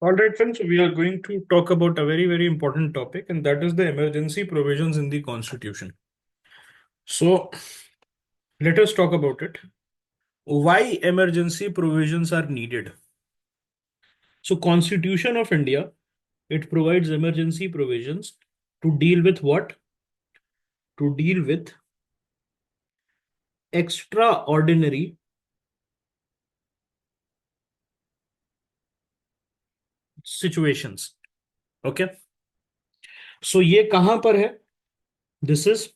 All right, friends, we are going to talk about a very, very important topic, and that is the emergency provisions in the Constitution. So, let us talk about it. Why emergency provisions are needed? So, Constitution of India, it provides emergency provisions to deal with what? To deal with extraordinary situations. Okay. So, ये कहां पर है? This is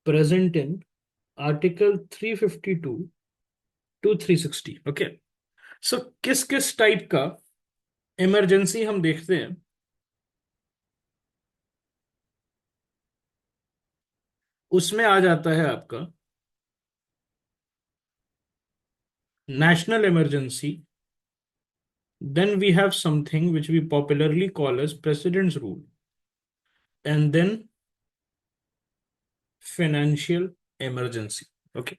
present in Article 352 to 360. Okay. सो किस किस type का emergency हम देखते हैं? उसमें आ जाता है आपका national emergency, then we have something which we popularly call as president's rule, and then financial emergency. Okay,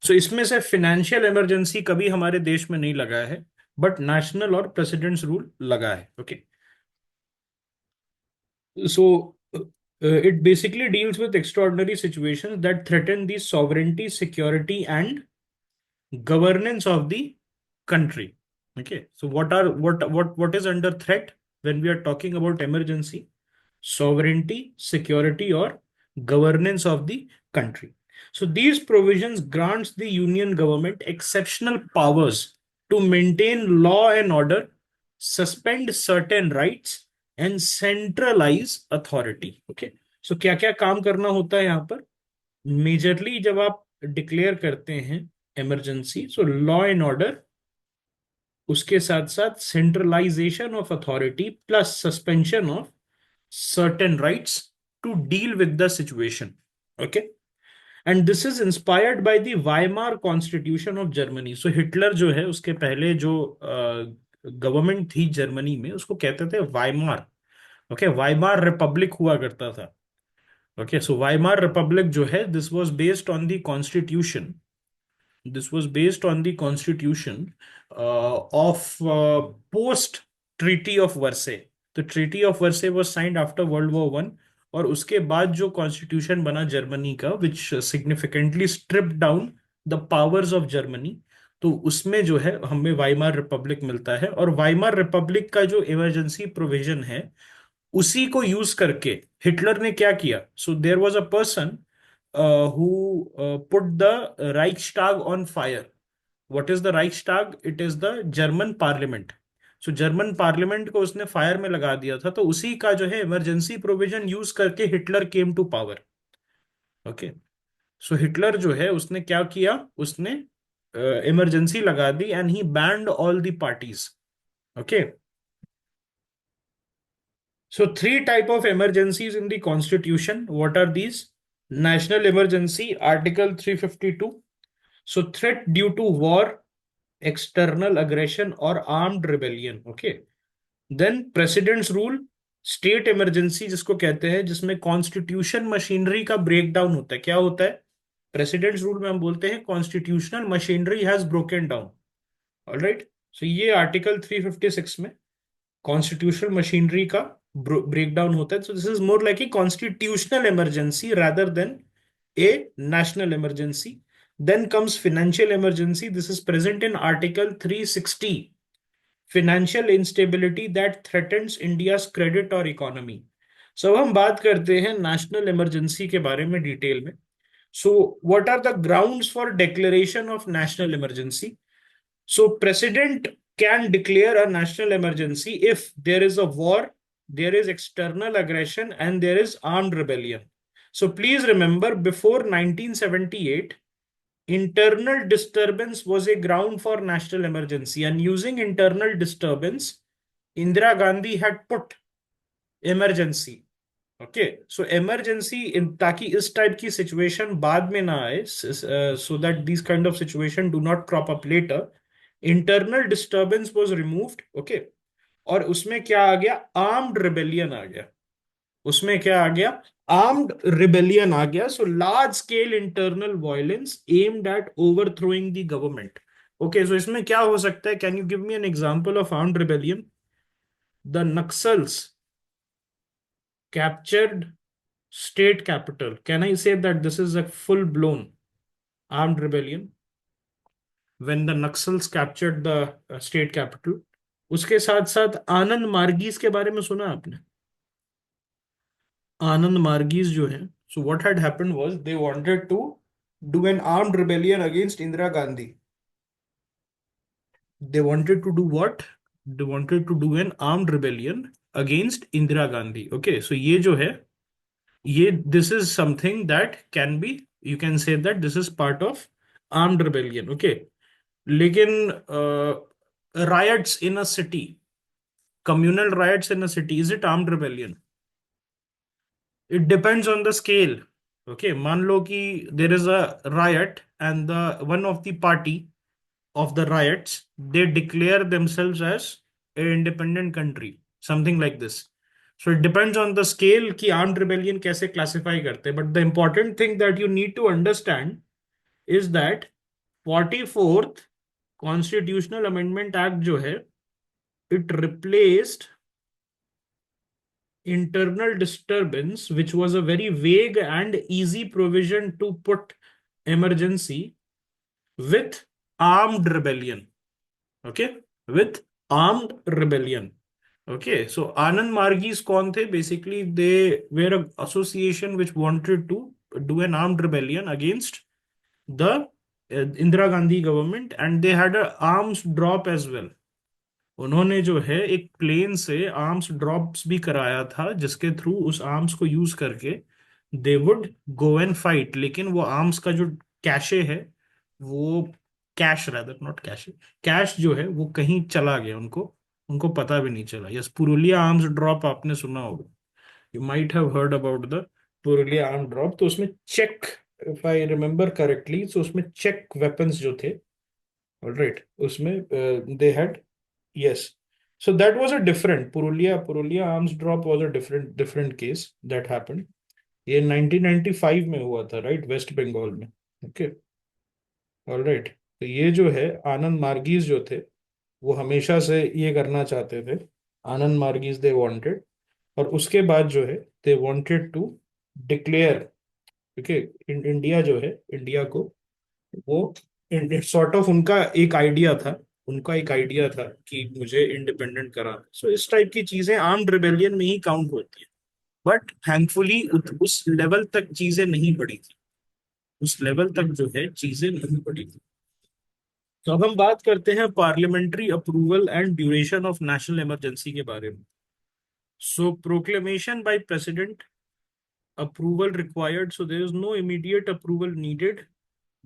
so इसमें से फाइनेंशियल इमरजेंसी कभी हमारे देश में नहीं लगा है, बट नेशनल और प्रेसिडेंट्स रूल लगा है। Okay, so it basically deals with extraordinary situations that threaten the sovereignty, security, and governance of the country. Okay, so what is under threat when we are talking about emergency? Sovereignty, security, or governance of the country. So these provisions grants the union government exceptional powers to maintain law and order, suspend certain rights, and centralize authority. Okay, so क्या क्या काम करना होता है यहाँ पर? Majorly जब आप डिक्लेयर करते हैं emergency, so law and order, उसके साथ साथ centralisation of authority plus suspension of certain rights to deal with the situation. Okay, and this is inspired by the Weimar Constitution of Germany. So Hitler जो है उसके पहले जो government थी Germany में, उसको कहते थे वाइमार। ओके, वाइमार रिपब्लिक हुआ करता था। ओके, सो वाइमार रिपब्लिक जो है, this was based on the constitution, this was based on the constitution of post treaty of Versailles. तो treaty of versus was signed after World War One, और उसके बाद जो कॉन्स्टिट्यूशन बना जर्मनी का, which significantly strip down the powers of Germany, तो उसमें जो है हमें वाइमार रिपब्लिक मिलता है। और वाइमार रिपब्लिक का जो इमरजेंसी प्रोविजन है, उसी को यूज करके हिटलर ने क्या किया? So there was a person who put the Reichstag on fire. What is the Reichstag? It is the German parliament. So German parliament को उसने फायर में लगा दिया था, तो उसी का जो है इमरजेंसी प्रोविजन यूज करके Hitler came to power. Okay, so Hitler जो है उसने क्या किया? उसने इमरजेंसी लगा दी and he banned all the parties. Okay, so three type of emergencies in the constitution. What are these? National emergency, Article 352. So threat due to war, external aggression, or armed rebellion. Okay. Then president's rule, state emergency जिसको कहते हैं, जिसमें constitution machinery का breakdown होता है। क्या होता है? प्रेसिडेंट्स रूल में हम बोलते हैं constitutional machinery has broken down. Alright, so ये आर्टिकल 356 में कॉन्स्टिट्यूशनल मशीनरी का ब्रेकडाउन होता है। So this is more like a constitutional emergency rather than a national emergency. Then comes financial emergency, this is present in article 360, financial instability that threatens India's credit और economy. So हम बात करते हैं national emergency के बारे में detail में। So what are the grounds for declaration of national emergency? So president can declare a national emergency if there is a war, there is external aggression, and there is armed rebellion. So please remember, before 1978, internal disturbance was a ground for national emergency, and using internal disturbance, Indira Gandhi had put emergency. Okay, so emergency ताकि इस type की situation बाद में ना आए, so that this kind of situation do not crop up later, internal disturbance was removed. Okay, और उसमें क्या आ गया? आर्म्ड रिबेलियन आ गया। उसमें क्या आ गया? आर्म्ड रिबेलियन आ गया। So large scale internal violence aimed at overthrowing the government. Okay, so इसमें क्या हो सकता है? Can you give me an example of armed rebellion? The Naxals captured state capital. Can I say that this is a full blown armed rebellion when the Naxals captured the state capital? उसके साथ साथ आनंद मार्गीज के बारे में सुना आपने? आनंद मार्गीज जो है, so what had happened was they wanted to do an armed rebellion against Indira Gandhi. They wanted to do what? They wanted to do an armed rebellion against Indira Gandhi. Okay, so ये जो है, ये this is something that can be, you can say that this is part of armed rebellion. Okay, लेकिन riots in a city, communal riots in a city, is it armed rebellion? It depends on the scale. Okay, मान लो कि there is a riot and the one of the party of the riots, they declare themselves as an independent country, something like this. So it depends on the scale कि armed rebellion कैसे classify करते हैं. But the important thing that you need to understand is that 44th Constitutional Amendment Act जो है, it replaced internal disturbance, which was a very vague and easy provision to put emergency, with armed rebellion. Okay, with armed rebellion. Okay, so Anand Margis कौन थे? Basically, they were an association which wanted to do an armed rebellion against the Indira Gandhi government, and they had a arms drop as well. उन्होंने जो है एक plane से arms drops भी कराया था, जिसके थ्रू उस आर्म्स को यूज करके they would go and fight. लेकिन वो आर्म्स का जो कैशे है, वो cash rather not cache, cash जो है वो कहीं चला गया, उनको उनको पता भी नहीं चला. यस, पुरुलिया आर्म्स ड्रॉप आपने सुना होगा. You might have heard about the Purulia arm drop. तो उसमें चेक, इफ आई रिमेम्बर करेक्टली, तो उसमें चेक वेपन्स जो थे, ऑलराइट, उसमें they had, yes. So that was a different Purulia arms drop was a different case that happened. ये 1995 में हुआ था, राइट, वेस्ट बंगाल में. Okay, alright. तो ये जो है आनंद मार्गीज जो थे, वो हमेशा से ये करना चाहते थे. आनंद मार्गीज दे वांटेड, और उसके बाद जो है they wanted to declare. Okay, India जो है, इंडिया को वो सॉर्ट ऑफ उनका एक आइडिया था कि मुझे इंडिपेंडेंट कराना. सो इस टाइप की चीजें आर्म्ड रिबेलियन में ही काउंट होती है. बट थैंकफुली उस लेवल तक चीजें नहीं बढ़ी थी. उस लेवल तक जो है चीजें नहीं बढ़ी थी. तो अब हम बात करते हैं parliamentary approval and duration of national emergency के बारे में. So proclamation by president, approval required, so there is no immediate approval needed.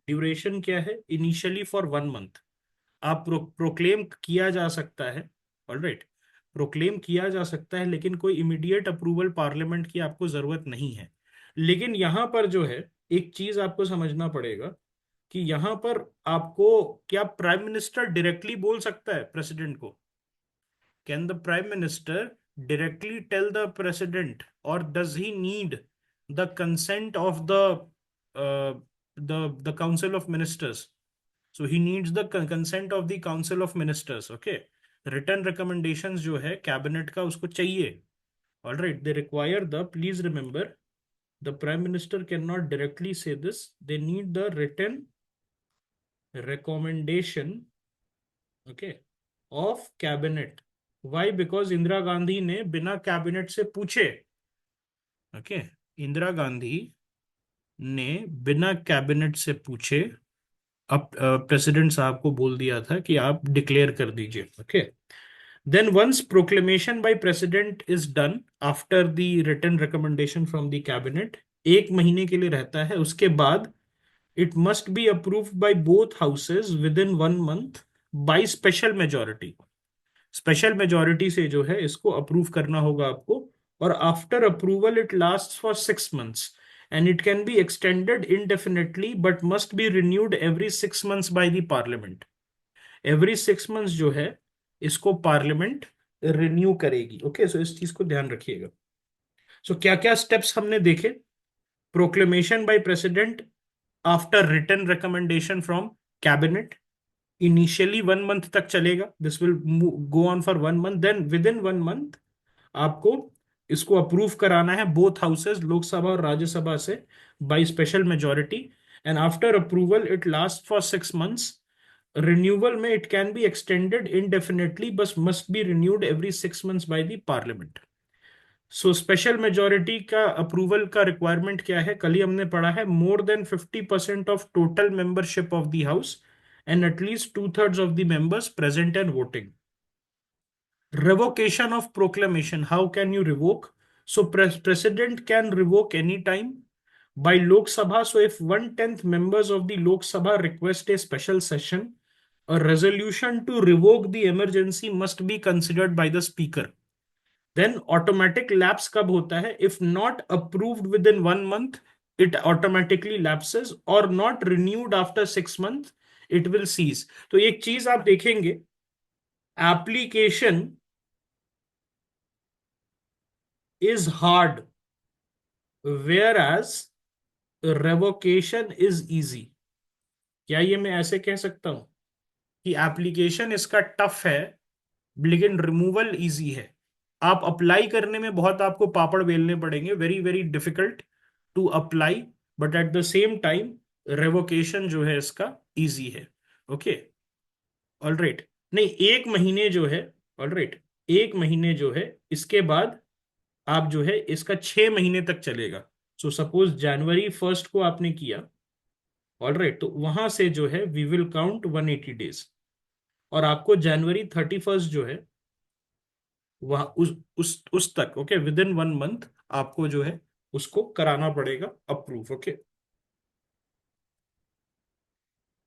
Duration क्या है? इनिशियली फॉर 1 मंथ आप प्रोक्लेम किया जा सकता है. ऑलराइट, प्रोक्लेम किया जा सकता है, लेकिन कोई इमीडिएट अप्रूवल पार्लियामेंट की आपको जरूरत नहीं है. लेकिन यहां पर जो है एक चीज आपको समझना पड़ेगा कि यहां पर आपको, क्या प्राइम मिनिस्टर डायरेक्टली बोल सकता है प्रेसिडेंट को? Can the prime minister directly tell the president, और does he need the consent of the council of ministers? So he needs the consent of the Council of Ministers. Okay, written recommendations जो है cabinet का उसको चाहिए. All right, they require the. Please remember, the Prime Minister cannot directly say this. They need the written recommendation. Okay, of cabinet. Why? Because Indira Gandhi ने बिना cabinet से पूछे. Okay, Indira Gandhi ने बिना कैबिनेट से पूछे अब प्रेसिडेंट साहब को बोल दिया था कि आप डिक्लेयर कर दीजिए. Okay, then once proclamation by president is done after the written recommendation from the cabinet, 1 महीने के लिए रहता है. उसके बाद it must be approved by both houses within 1 month by special majority. Special majority से जो है इसको अप्रूव करना होगा आपको. और after approval it last for 6 months, and it can be extended indefinitely but must be renewed every 6 months by the parliament. every 6 months जो है इसको पार्लियामेंट रिन्यू करेगी. ओके, सो इस चीज को ध्यान रखिएगा. सो क्या क्या स्टेप्स हमने देखे? Proclamation by president after written recommendation from cabinet, initially 1 month तक चलेगा, this will go on for 1 month, then within 1 month आपको इसको अप्रूव कराना है बोथ हाउसेस, लोकसभा और राज्यसभा से, by special majority, and after approval it last for 6 months. Renewal में it can be extended indefinitely, बस must be renewed every 6 months by the parliament. So special majority का approval का requirement क्या है, कल ही हमने पढ़ा है, more than 50% of total membership of the house and एटलीस्ट 2/3 of the members present and voting. Revocation of proclamation. How can you revoke? So president can revoke any time by Lok Sabha. So if 1/10 members of the Lok Sabha request a special session, a resolution to revoke the emergency must be considered by the speaker. Then automatic lapse कब होता है? If not approved within 1 month, it automatically lapses, or not renewed after 6 months, it will cease. तो एक चीज आप देखेंगे, application is hard, whereas revocation is easy. क्या ये मैं ऐसे कह सकता हूं कि एप्लीकेशन इसका टफ है लेकिन रिमूवल इजी है? आप अप्लाई करने में बहुत आपको पापड़ बेलने पड़ेंगे, very very difficult to apply, but at the same time revocation जो है इसका इजी है। Okay, all right. नहीं, 1 महीने जो है, ऑल राइट, 1 महीने जो है इसके बाद आप जो है इसका 6 महीने तक चलेगा। सो सपोज January 1 को आपने किया, ऑल राइट, तो वहां से जो है वी विल काउंट 180 डेज, और आपको January 31 जो है वहां उस तक, ओके, विद इन 1 मंथ आपको जो है उसको कराना पड़ेगा approve. Okay,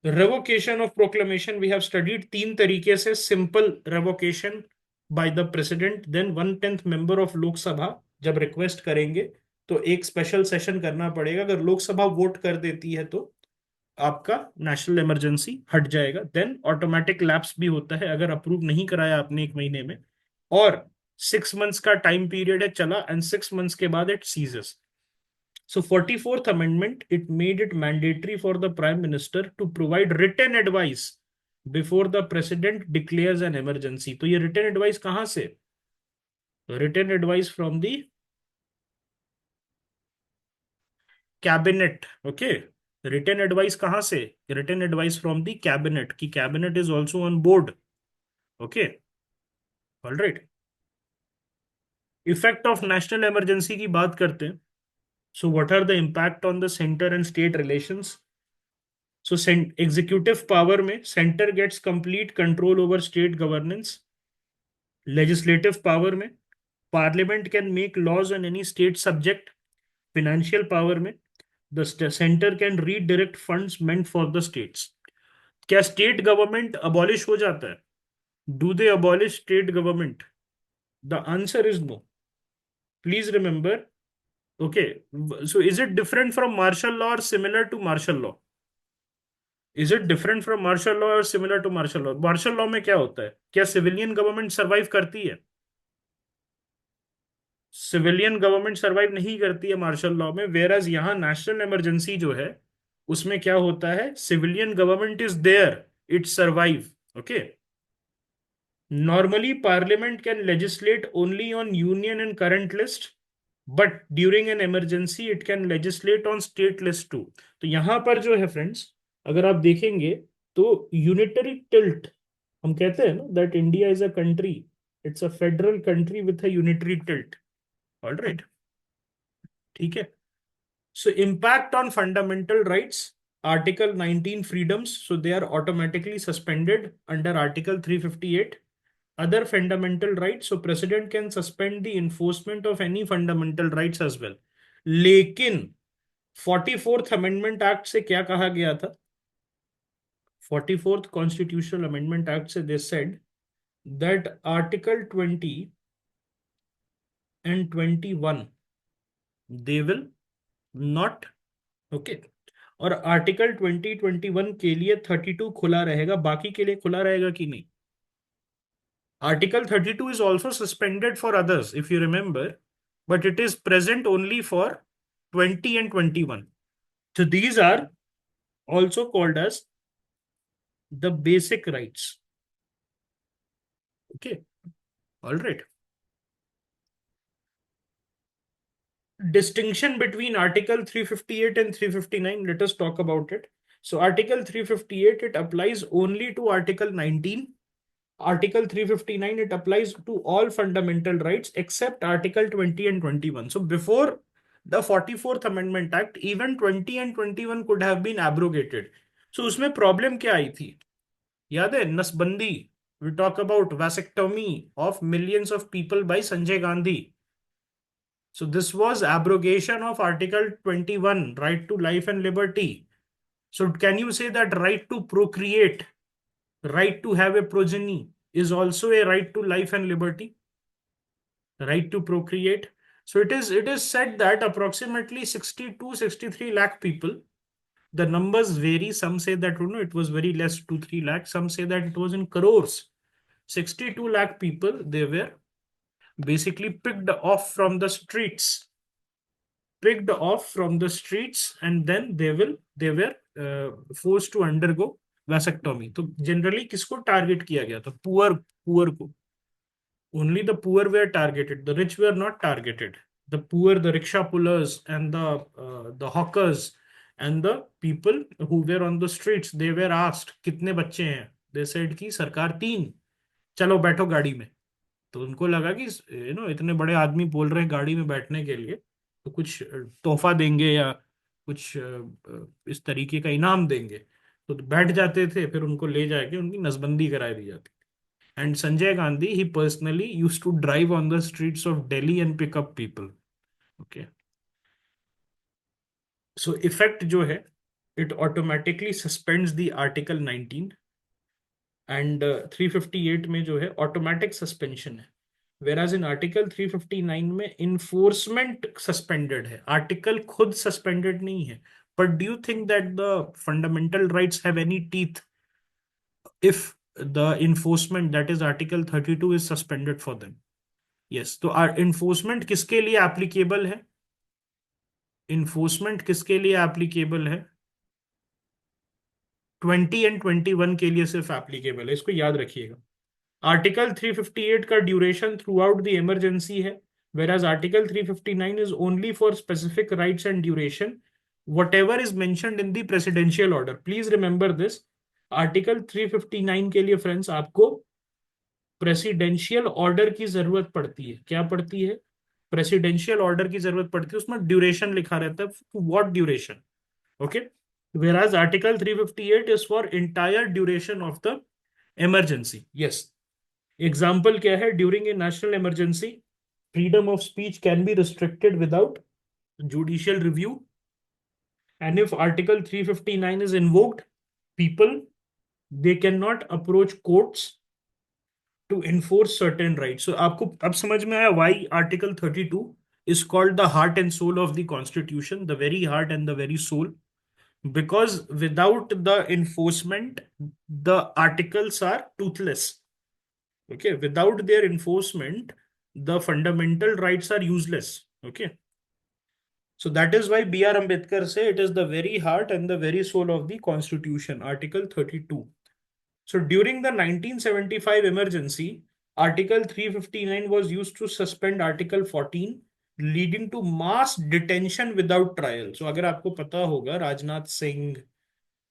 revocation of proclamation we have studied 3 तरीके से। Simple revocation by the president, then 1/10 member of Lok Sabha जब रिक्वेस्ट करेंगे तो एक स्पेशल सेशन करना पड़ेगा, अगर लोकसभा वोट कर देती है तो आपका नेशनल इमरजेंसी हट जाएगा। देन ऑटोमेटिक लैप्स भी होता है अगर अप्रूव नहीं कराया आपने 1 महीने में, और 6 मंथ्स का टाइम पीरियड है चला, एंड 6 मंथ्स के बाद it ceases. So 44th Amendment, it made it mandatory for the Prime Minister to provide written advice before the President declares an emergency. तो ये written advice कहाँ से? Written advice from the cabinet. Okay. Written advice कहाँ से? Written advice from the cabinet, कि cabinet is also on board. Okay. All right. Effect of national emergency की बात करते हैं. So what are the impact on the center and state relations? So executive power में center gets complete control over state governance. Legislative power में parliament can make laws on any state subject. Financial power में the center can redirect funds meant for the states. क्या state government abolish हो जाता है? Do they abolish state government? The answer is no. Please remember. Okay, so is it different from martial law or similar to martial law? Is it different from martial law और similar to martial law? Martial law में क्या होता है? क्या civilian government survive करती है? Civilian government survive नहीं करती है मार्शल लॉ में, वेयरएज यहाँ नेशनल इमरजेंसी जो है उसमें क्या होता है, civilian government is there, it survive. Okay, normally parliament can legislate only on union and current list, but during an emergency it can legislate on state list too. तो यहां पर जो है फ्रेंड्स, अगर आप देखेंगे तो यूनिटरी टिल्ट हम कहते हैं ना, that India is a country, it's a federal country with a unitary tilt. All right, ठीक है। So impact on fundamental rights, article 19 freedoms, so they are automatically suspended under article 358। other fundamental rights, so president can suspend the enforcement of any fundamental rights as well। लेकिन 44th amendment act से क्या कहा गया था? 44th constitutional amendment act से they said that article 20 and 21 they will not, okay, और article 20-21 के लिए 32 खुला रहेगा, बाकी के लिए खुला रहेगा कि नहीं? Article 32 is also suspended for others, if you remember, but it is present only for 20 and 21. So these are also called as the basic rights. Okay, all right. Distinction between Article 358 and 359, let us talk about it. So Article 358, it applies only to Article 19. Article 359, it applies to all fundamental rights except Article 20 and 21. So before the 44th Amendment Act, even 20 and 21 could have been abrogated. So उसमें problem क्या आई थी? याद है नसबंदी? We talk about vasectomy of millions of people by Sanjay Gandhi. So this was abrogation of Article 21, right to life and liberty. So can you say that right to procreate, right to have a progeny is also a right to life and liberty? Right to procreate. So it is said that approximately 62, 63 lakh people. The numbers vary. Some say that it was very less, 2, 3 lakh. Some say that it was in crores. 62 lakh people, they were basically picked off from the streets, and then they were forced to undergo vasectomy. तो generally किसको target किया गया था? Poor को. Only the poor were targeted. The rich were not targeted. The poor, the rickshaw pullers, and the hawkers, and the people who were on the streets, they were asked कितने बच्चे हैं? They said कि सरकार 3, चलो बैठो गाड़ी में. तो उनको लगा कि इतने बड़े आदमी बोल रहे हैं गाड़ी में बैठने के लिए, तो कुछ तोहफा देंगे या कुछ इस तरीके का इनाम देंगे. तो बैठ जाते थे, फिर उनको ले जाके उनकी नसबंदी करा दी जाती. And Sanjay Gandhi, he personally used to drive on the streets of Delhi and pick up people. Okay. So effect जो है, it automatically suspends the Article 19, and 358 में जो है automatic suspension है. Whereas in Article 359 में enforcement suspended है. Article खुद suspended नहीं है. But do you think that the fundamental rights have any teeth if the enforcement, that is Article 32, is suspended for them? Yes. तो enforcement किसके लिए applicable है? Enforcement किसके लिए एप्लीकेबल है? 20 एंड 21 के लिए सिर्फ एप्लीकेबल है. इसको याद रखिएगा. आर्टिकल 358 का duration through out the emergency है, whereas Article 359 is only for specific rights and duration, whatever is mentioned in the presidential order. Please remember this. Article 359 के लिए फ्रेंड्स आपको प्रेसिडेंशियल ऑर्डर की जरूरत पड़ती है. क्या पड़ती है? प्रेसिडेंशियल ऑर्डर की जरूरत पड़ती है. उसमें ड्यूरेशन लिखा रहता है, what duration. Okay. whereas Article 358 is for entire duration of the emergency. Yes. Example क्या है? During a national emergency, freedom of speech can be restricted without judicial review, and if Article 359 is invoked, people, they cannot approach courts to enforce certain rights. So आपको अब समझ में आया why Article 32 is called the heart and soul of the Constitution, the very heart and the very soul, because without the enforcement, the articles are toothless. Okay, without their enforcement, the fundamental rights are useless. Okay, so that is why B.R. Ambedkar say it is the very heart and the very soul of the Constitution, Article 32. So during the 1975 emergency, Article 359 was used to suspend Article 14, leading to mass detention without trial. So अगर आपको पता होगा, Rajnath Singh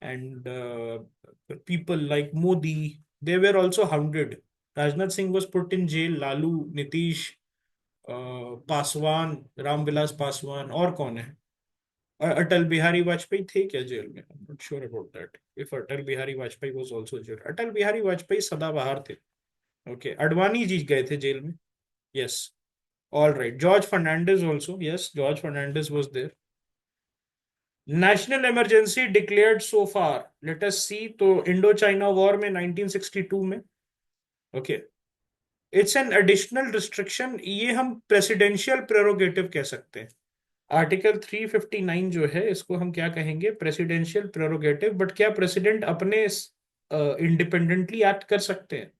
and people like Modi, they were also hounded. Rajnath Singh was put in jail, Lalu, Nitish, Paswan, Ramvilas Paswan, और कौन है? अटल बिहारी वाजपेयी थे क्या jail में? I am not sure about that. If Atal Bihari Vajpayee was also jail. Atal Bihari Vajpayee सदाबहार थे. ओके. अडवाणी जी गए थे जेल में. Yes. All right. George Fernandes also. Yes, George Fernandes was there. National emergency declared so far, let us see. तो Indo China war में 1962 में. Okay. It's an additional restriction. ये हम प्रेसिडेंशियल प्रेरोगेटिव कह सकते हैं. आर्टिकल 359 जो है, इसको हम क्या कहेंगे? Presidential prerogative. बट क्या प्रेसिडेंट अपने इंडिपेंडेंटली एक्ट कर सकते हैं?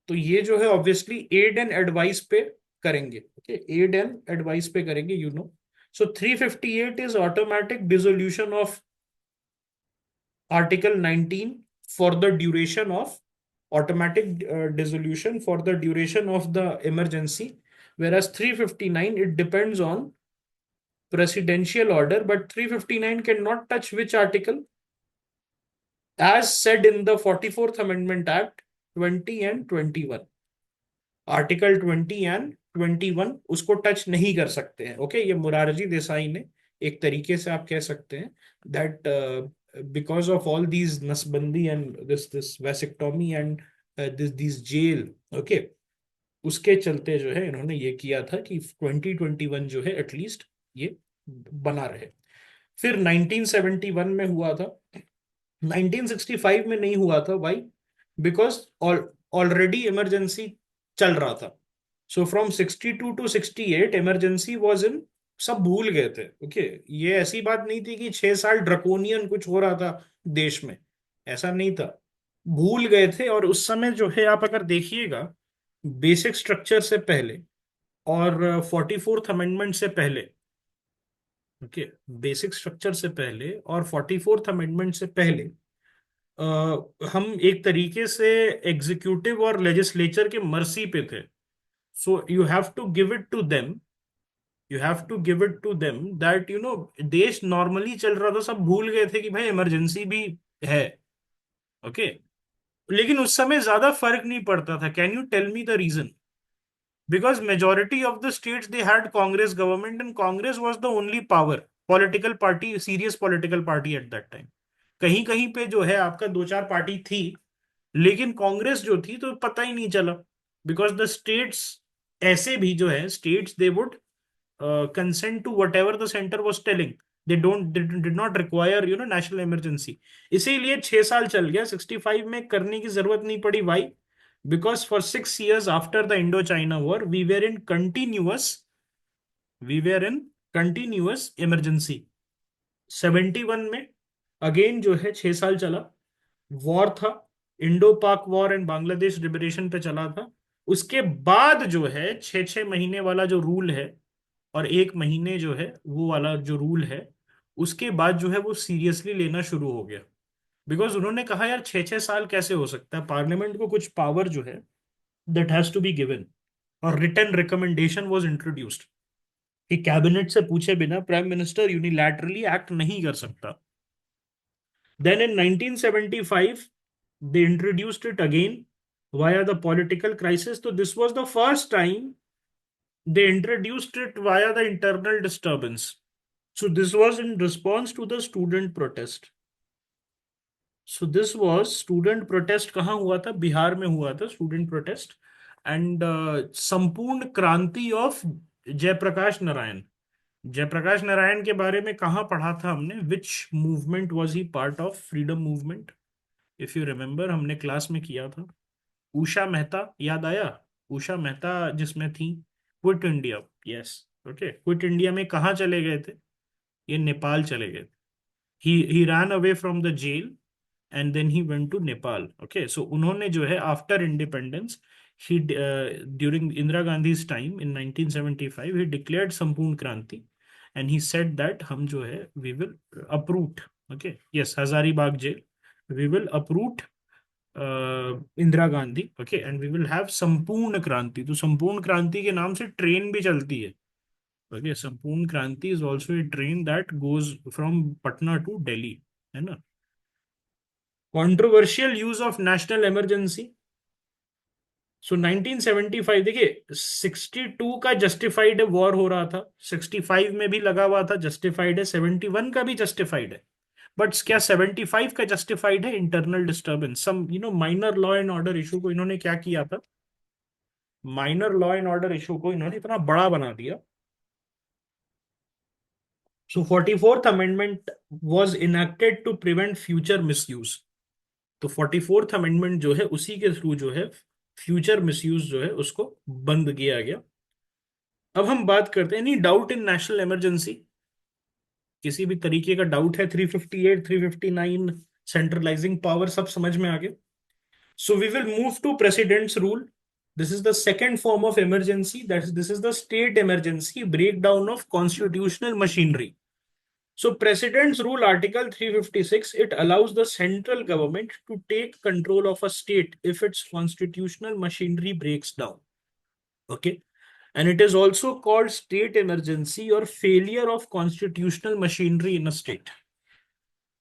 तो ये जो है ऑब्वियसली एड एंड एडवाइस पे करेंगे. ओके, एड एंड एडवाइस पे करेंगे, So 358 is automatic dissolution of Article 19 for the duration of automatic dissolution for the duration of the emergency, whereas 359 it depends on presidential order, but 359 cannot touch which article? As said in the 44th Amendment Act 20 and 21. Article 20 and 21 उसको touch नहीं कर सकते हैं। Okay, ये मुरारजी देसाई ने एक तरीके से आप कह सकते हैं that because of all these नसबंदी and this vasectomy and this jail, okay, उसके चलते जो है इन्होंने ये किया था कि 2021 जो है एटलीस्ट ये बना रहे। फिर 1971 में हुआ था, 1965 में नहीं हुआ था। वाई? बिकॉज ऑलरेडी इमरजेंसी चल रहा था। So from 62 to 68 emergency was in, सब भूल गए थे। ओके, ये ऐसी बात नहीं थी कि 6 साल ड्रकोनियन कुछ हो रहा था देश में, ऐसा नहीं था, भूल गए थे। और उस समय जो है आप अगर देखिएगा बेसिक स्ट्रक्चर से पहले और 44th अमेंडमेंट से पहले, ओके, बेसिक स्ट्रक्चर से पहले और 44th अमेंडमेंट से पहले हम एक तरीके से एग्जीक्यूटिव और लेजिस्लेचर के मर्सी पे थे। So you have to give it to them, you have to give it to them that you know देश नॉर्मली चल रहा था, सब भूल गए थे कि भाई इमरजेंसी भी है। ओके, लेकिन उस समय ज्यादा फर्क नहीं पड़ता था। Can you tell me the reason? Because majority of the states they had Congress government and Congress was the only power political party, serious political party at that time. कहीं कहीं पे जो है आपका दो चार पार्टी थी, लेकिन कांग्रेस जो थी तो पता ही नहीं चला। बिकॉज द स्टेट्स, ऐसे भी जो है states they would consent to whatever the centre was telling, they don't did not require national emergency. इसीलिए 6 साल चल गया, 65 में करने की जरूरत नहीं पड़ी। Why? Because for 6 years after the Indo China war we were in continuous emergency. 71 में अगेन जो है 6 साल चला, वॉर था, इंडो पाक वॉर एंड बांग्लादेश लिबरेशन पे चला था। उसके बाद जो है 6 6 महीने वाला जो रूल है और 1 महीने जो है वो वाला जो रूल है, उसके बाद जो है वो सीरियसली लेना शुरू हो गया। बिकॉज उन्होंने कहा यार 6 6 साल कैसे हो सकता है, पार्लियामेंट को कुछ पावर जो है that has to be given. और रिटर्न रिकमेंडेशन वाज इंट्रोड्यूस्ड कि कैबिनेट से पूछे बिना प्राइम मिनिस्टर यूनिलैटरली एक्ट नहीं कर सकता। Then in 1975, they introduced it again via the political crisis. So this was the first time they introduced it via the internal disturbance. So this was in response to the student protest. So this was student protest, कहाँ हुआ था? बिहार में हुआ था student protest. And संपूर्ण क्रांति of Jayaprakash Narayan. Jayaprakash Narayan के बारे में कहाँ पढ़ा था हमने? विच movement was he part of? Freedom movement, if you remember हमने क्लास में किया था। उषा मेहता, याद आया? उषा मेहता जिसमें थी quit India. Yes, okay, quit India में कहाँ चले गए थे? ये नेपाल चले गए थे। He ran away from the jail and then he went to Nepal. Okay, so उन्होंने जो है after independence he during Indira Gandhi's time in 1975 he declared Sampoorna Kranti and he said that हम जो है we will uproot, okay, yes, Hazaribagh jail, we will uproot Indira Gandhi, okay, and we will have Sampoorna Kranti. तो संपूर्ण क्रांति के नाम से ट्रेन भी चलती है। Okay, Sampoorna Kranti is also a train that goes from Patna to Delhi, है ना। Controversial use of national emergency. So 1975 देखिए, 62 का जस्टिफाइड है, वॉर हो रहा था, 65 में भी लगा हुआ था, जस्टिफाइड है, 71 का भी जस्टिफाइड है। बट क्या 75 का जस्टिफाइड है? Internal disturbance, some minor law and order issue को इन्होंने क्या किया था? Minor law and order issue को इन्होंने इतना बड़ा बना दिया। So 44th amendment was enacted to prevent future misuse. तो 44th अमेंडमेंट जो है उसी के थ्रू जो है फ्यूचर मिसयूज जो है उसको बंद किया गया। अब हम बात करते हैं, any doubt in national emergency? किसी भी तरीके का डाउट है? 358, 359, सेंट्रलाइजिंग पावर सब समझ में आ गया। So we will move to president's rule. This is the second form of emergency. This is the state emergency breakdown of constitutional machinery. So President's Rule Article 356, it allows the central government to take control of a state if its constitutional machinery breaks down. Okay. And it is also called state emergency or failure of constitutional machinery in a state.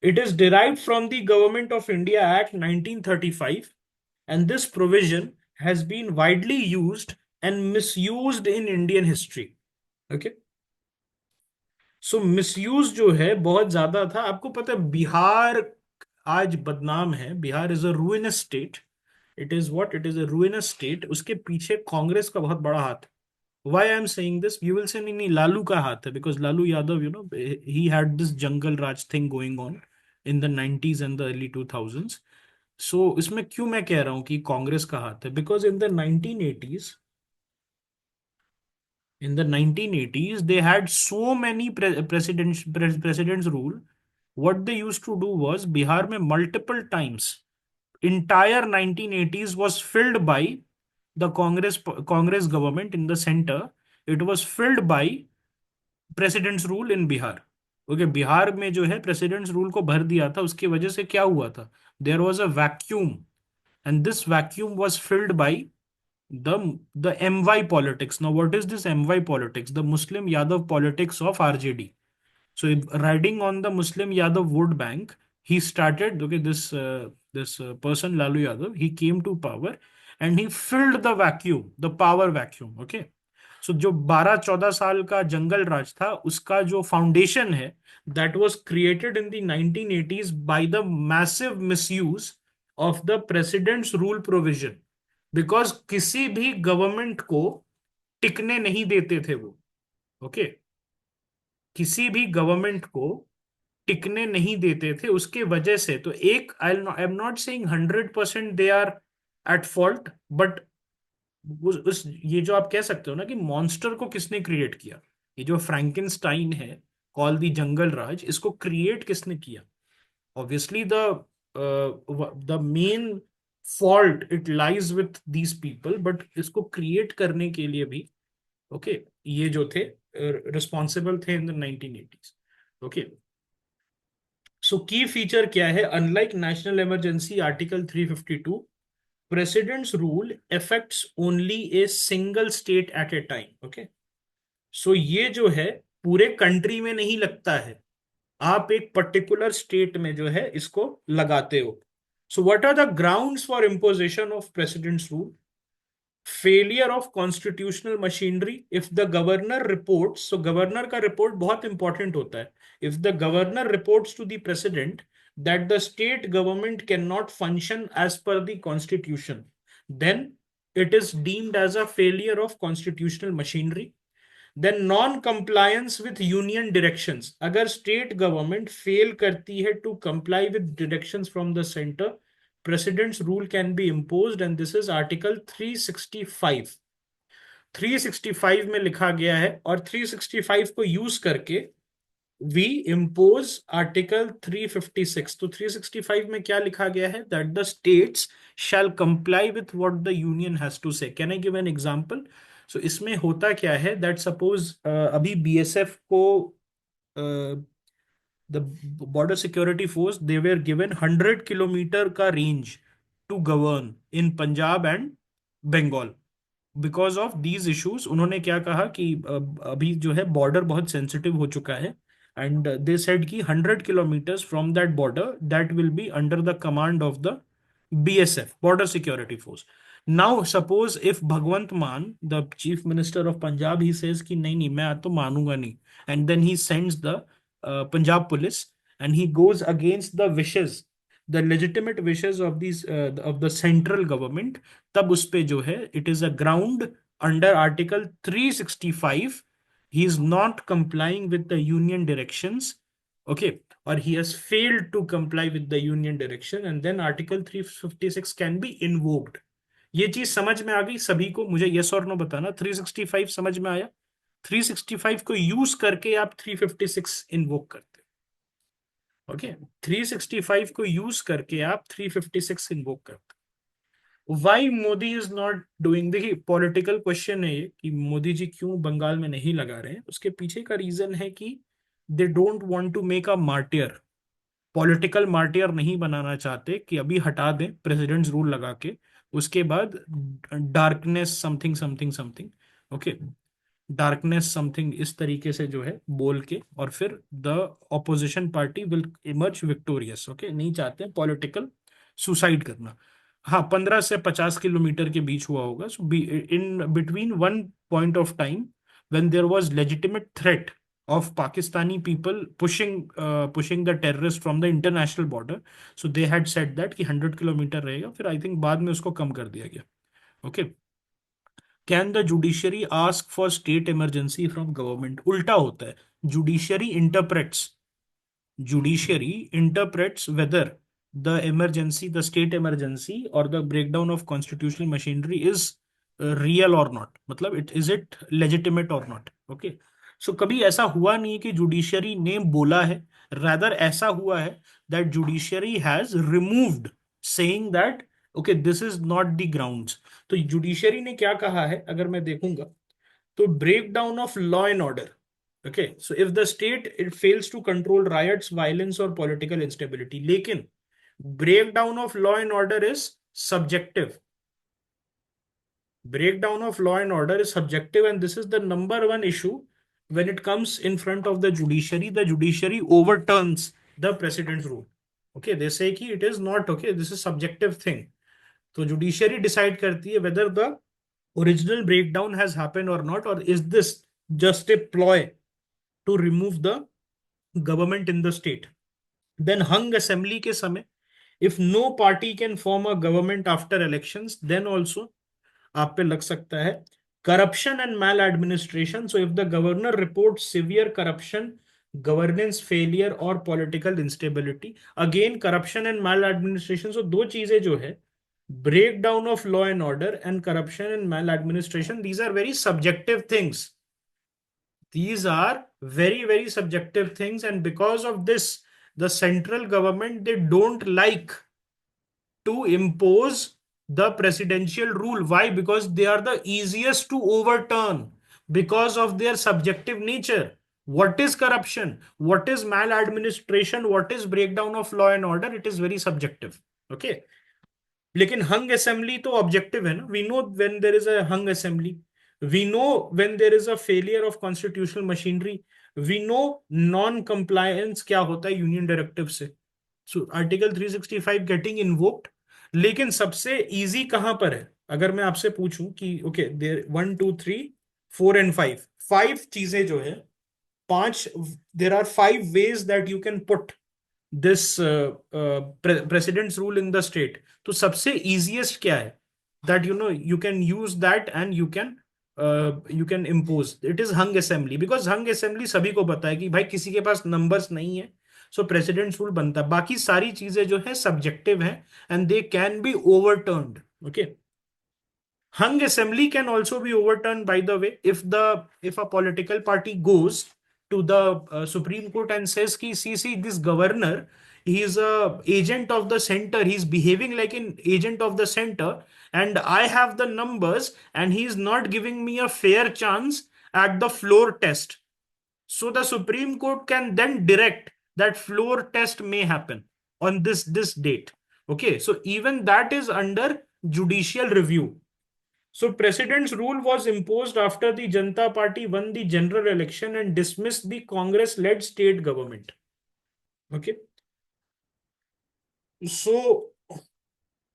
It is derived from the Government of India Act 1935, and this provision has been widely used and misused in Indian history. Okay. So misuse जो है बहुत ज्यादा था. आपको पता है बिहार आज बदनाम है. Bihar is a ruinous state. It is what? It is a ruinous state. उसके पीछे कांग्रेस का बहुत बड़ा हाथ है. Why I am saying this? You will say नहीं लालू का हाथ है, because Lalu Yadav, he had this jungle raj thing going on in the 90s and the early 2000s. So इसमें क्यों मैं कह रहा हूँ कि कांग्रेस का हाथ है? Because in the 1980s they had so many presidents rule. What they used to do was Bihar में multiple times entire 1980s was filled by the Congress government in the center. It was filled by president's rule in Bihar. Okay, Bihar में जो है presidents rule को भर दिया था. उसकी वजह से क्या हुआ था? There was a vacuum, and this vacuum was filled by the the MY politics. Now, what is this MY politics? The Muslim Yadav politics of RJD. So, riding on the Muslim Yadav vote bank, he started. Okay, this person Lalu Yadav, he came to power, and he filled the vacuum, the power vacuum. Okay, so जो 12-14 साल का जंगल राज था, उसका जो foundation है, that was created in the 1980s by the massive misuse of the president's rule provision. Because किसी भी government को टिकने नहीं देते थे वो. ओके, किसी भी गवर्नमेंट को टिकने नहीं देते थे. उसके वजह से तो एक, I am not saying 100% they are at fault, but ये जो आप कह सकते हो ना कि मॉन्स्टर को किसने क्रिएट किया, ये जो फ्रैंकेनस्टाइन है, कॉल दी जंगल राज, इसको क्रिएट किसने किया? Obviously the main fault it lies with these people, but इसको क्रिएट करने के लिए भी ओके ये जो थे रिस्पॉन्सिबल थे इन द 1980s. ओके, सो की फीचर क्या है? Unlike national emergency article 352, president's rule affects only a single state at a time. Okay, so ये जो है पूरे कंट्री में नहीं लगता है, आप एक पर्टिकुलर स्टेट में जो है इसको लगाते हो. So what are the grounds for imposition of president's rule? Failure of constitutional machinery. If the governor reports, so governor का रिपोर्ट बहुत इंपॉर्टेंट होता है. If the governor reports to the president that the state government cannot function as per the constitution, then it is deemed as a failure of constitutional machinery. Then non compliance with union directions. अगर state government fail करती है to comply with directions from the centre, president's rule can be imposed, and this is article 365. 365 में लिखा गया है, और 365 को use करके वी इम्पोज आर्टिकल 356. तो 365 में क्या लिखा गया है? That the states shall comply with what the union has to say. Can I give an example? So इसमें होता क्या है, दैट सपोज अभी बीएसएफ को, the border security force, they were given 100 kilometre का range to govern in Punjab and Bengal. Because of these issues उन्होंने क्या कहा कि अभी जो है बॉर्डर बहुत सेंसिटिव हो चुका है, एंड दे सेड कि 100 kilometres from that border that will be under the command of the BSF, Border Security Force. Now, suppose if Bhagwant Mann, the Chief Minister of Punjab, he says कि नहीं नहीं मैं तो मानूंगा नहीं, and then he sends the Punjab police, and he goes against the wishes, the legitimate wishes of these of the central government. तब उस पे जो है it is a ground under Article 365. He is not complying with the union directions. Okay, or he has failed to comply with the union direction, and then article 356 can be invoked. ये चीज समझ में आ गई सभी को? मुझे yes और no बताना. 365 समझ में आया? 365 को यूज करके आप 356 इन्वोक करते हो. ओके, 365 को यूज करके आप 356 इन्वोक करते why Modi is not doing, देखिए पॉलिटिकल क्वेश्चन है ये कि मोदी जी क्यों बंगाल में नहीं लगा रहे हैं। उसके पीछे का रीजन है कि they don't want to make a martyr, political martyr नहीं बनाना चाहते कि अभी हटा दें प्रेसिडेंट्स रूल लगा के, उसके बाद darkness something something something, okay, darkness something इस तरीके से जो है बोल के, और फिर the opposition party will emerge victorious, okay, नहीं चाहते पॉलिटिकल सुसाइड करना। हाँ, 15 से 50 किलोमीटर के बीच हुआ होगा, so in between one point of time when there was legitimate threat of Pakistani people pushing the terrorists from the international border, so they had said that कि 100 किलोमीटर रहेगा, फिर आई थिंक बाद में उसको कम कर दिया गया। Okay, can the judiciary ask for state emergency from government, उल्टा होता है। Judiciary interprets judiciary interprets whether the emergency, the state emergency or the breakdown of constitutional machinery is real or not, मतलब it legitimate or not, okay। So कभी ऐसा हुआ नहीं कि judiciary ने बोला है, rather ऐसा हुआ है that judiciary has removed saying that okay this is not the grounds। तो जुडिशरी ने क्या कहा है अगर मैं देखूंगा, तो breakdown of law and order, okay, so if the state it fails to control riots, violence or political instability, लेकिन breakdown of law and order is subjective, breakdown of law and order is subjective, and this is the number one issue when it comes in front of the judiciary overturns the president's rule, okay, they say कि it is not okay, this is subjective thing। तो judiciary decide करती है whether the original breakdown has happened or not, or is this just a ploy to remove the government in the state। then hung assembly के समय, if no party can form a government after elections, then also आप पे लग सकता है corruption and maladministration। so if the governor reports severe corruption, governance failure or political instability, again corruption and maladministration, so दो चीजें जो है, breakdown of law and order and corruption and maladministration, these are very subjective things, these are very very subjective things, and because of this the central government they don't like to impose the presidential rule. Why? Because they are the easiest to overturn because of their subjective nature. What is corruption, what is maladministration, what is breakdown of law and order, it is very subjective, okay। लेकिन हंग assembly तो objective है ना, we know when there is a hung assembly, we know when there is a failure of constitutional machinery, we know non compliance क्या होता है union directive से, so article 365 getting invoked. लेकिन सबसे इजी कहां पर है, अगर मैं आपसे पूछूं कि ओके देर 1 2 3 4 एंड 5, 5 चीजें जो है, पांच, there are 5 ways that you can put this president's rule in the state, तो सबसे इजीएस्ट क्या है that you know you can use that and you can impose, it is hung assembly, because hung assembly सभी को पता है कि भाई किसी के पास नंबर्स नहीं है, सो प्रेसिडेंट्स रूल बनता है, बाकी सारी चीजें जो है सब्जेक्टिव है and they can be ओवरटर्न्ड, okay. Hung assembly can also be overturned, by the way, if a political party goes to the Supreme Court and says ki see this governor, he is a agent of the center, he's behaving like an agent of the center, and I have the numbers and he is not giving me a fair chance at the floor test, so the Supreme Court can then direct that floor test may happen on this date, okay, so even that is under judicial review। So President's rule was imposed after the Janata Party won the general election and dismissed the Congress-led state government. Okay. So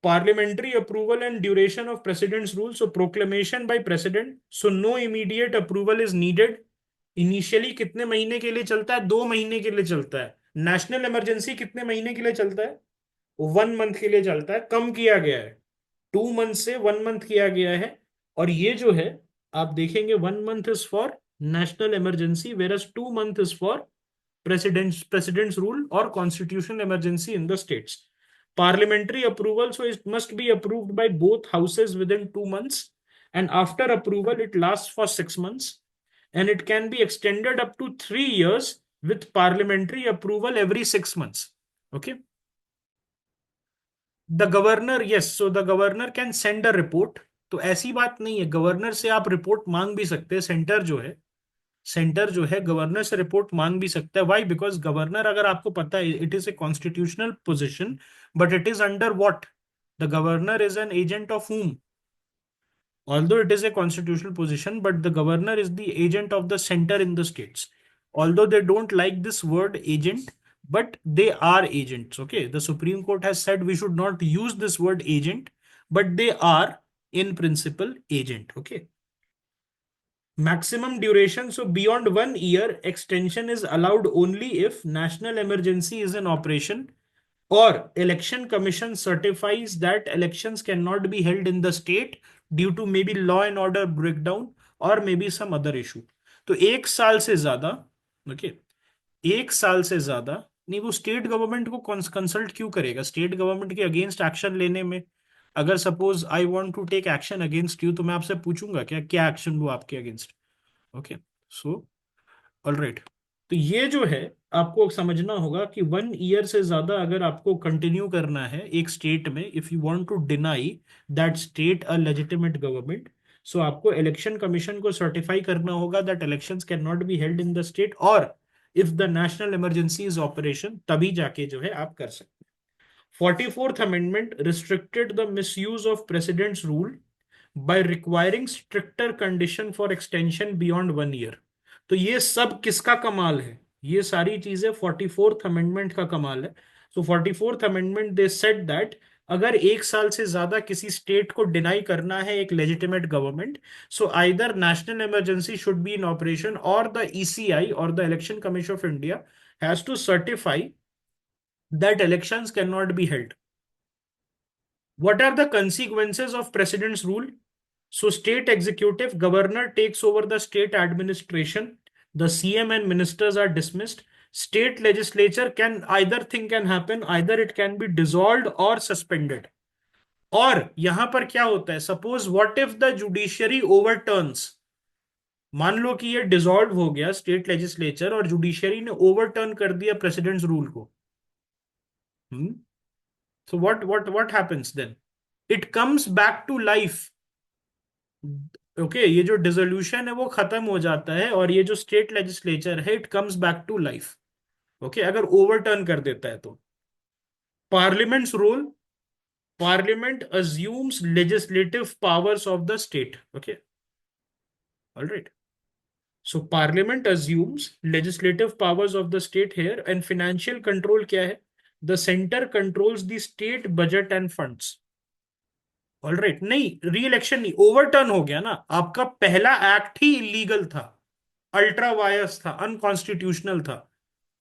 parliamentary approval and duration of President's rule. So proclamation by President. So no immediate approval is needed. Initially कितने महीने के लिए चलता है? 2 महीने के लिए चलता है। नेशनल इमरजेंसी कितने महीने के लिए चलता है? 1 मंथ के लिए चलता है, कम किया गया है, 2 मंथ से 1 मंथ किया गया है। और ये जो है आप देखेंगे 1 month is for national emergency versus 2 month is for president's rule और constitutional emergency in the states. Parliamentary approval, so it must be approved by both houses within 2 months, and after approval it lasts for 6 months, and it can be extended up to 3 years with parliamentary approval every 6 months, okay। The governor, yes, so the governor can send a report. तो ऐसी बात नहीं है, governor से आप report मांग भी सकते हैं। सेंटर जो है गवर्नर से रिपोर्ट मांग भी सकता है। व्हाई? बिकॉज गवर्नर, अगर आपको पता है, it is a constitutional position, but it is under what? The governor is an agent of whom? Although it is a constitutional position, but the governor is the agent of the center in the states. Although they don't like this word agent, but they are agents. Okay. The Supreme Court has said we should not use this word agent, but they are in principle agent. Okay. Maximum duration. So beyond 1 year, extension is allowed only if national emergency is in operation or election commission certifies that elections cannot be held in the state due to maybe law and order breakdown or maybe some other issue. तो 1 साल से ज्यादा, okay, 1 साल से ज्यादा नहीं, वो state government को कंसल्ट क्यों करेगा स्टेट गवर्नमेंट के अगेंस्ट एक्शन लेने में? अगर suppose I want to take action against you, तो मैं आपसे पूछूंगा क्या क्या एक्शन लूँ आपके अगेंस्ट? Okay, so alright. तो ये जो है, आपको समझना होगा कि 1 ईयर से ज्यादा अगर आपको कंटिन्यू करना है एक स्टेट में, if you want to deny that state a legitimate government, so आपको इलेक्शन कमीशन को सर्टिफाई करना होगा that elections can not be held in the state, और if the national emergency is operation, तभी जाके जो है आप कर सकते हैं। 44th amendment restricted the misuse of president's rule by requiring stricter condition for extension beyond 1 year। तो ये सब किसका कमाल है? ये सारी चीजें 44th अमेंडमेंट का कमाल है। सो 44th amendment they said that अगर 1 साल से ज्यादा किसी स्टेट को डिनाई करना है एक legitimate government, so either national emergency should be in operation और द ईसीआई और the election commission of India has to certify that elections can not be held. What are the consequences of president's rule? So state executive governor takes over the state administration. The CM and ministers are dismissed. State legislature can either thing can happen, either it can be dissolved or suspended. और यहां पर क्या होता है? Suppose what if the judiciary overturns, मान लो कि ये डिसॉल्व हो गया स्टेट लेजिस्लेचर और जुडिशियरी ने ओवरटर्न कर दिया प्रेसिडेंट्स रूल को। So what happens then? It comes back to life. Okay, ये जो डिसोल्यूशन है वो खत्म हो जाता है, और ये जो स्टेट लेजिस्लेचर है it comes back to life. Okay, अगर ओवरटर्न कर देता है तो। Parliament's role, parliament assumes legislative powers of the state. Okay, alright. So parliament assumes legislative powers of the state here. And financial control क्या है? The centre controls the state budget and funds. Alright, नहीं, re election नहीं, overturn हो गया ना, आपका पहला act ही illegal था, अल्ट्रा वायस था, अनकॉन्स्टिट्यूशनल था।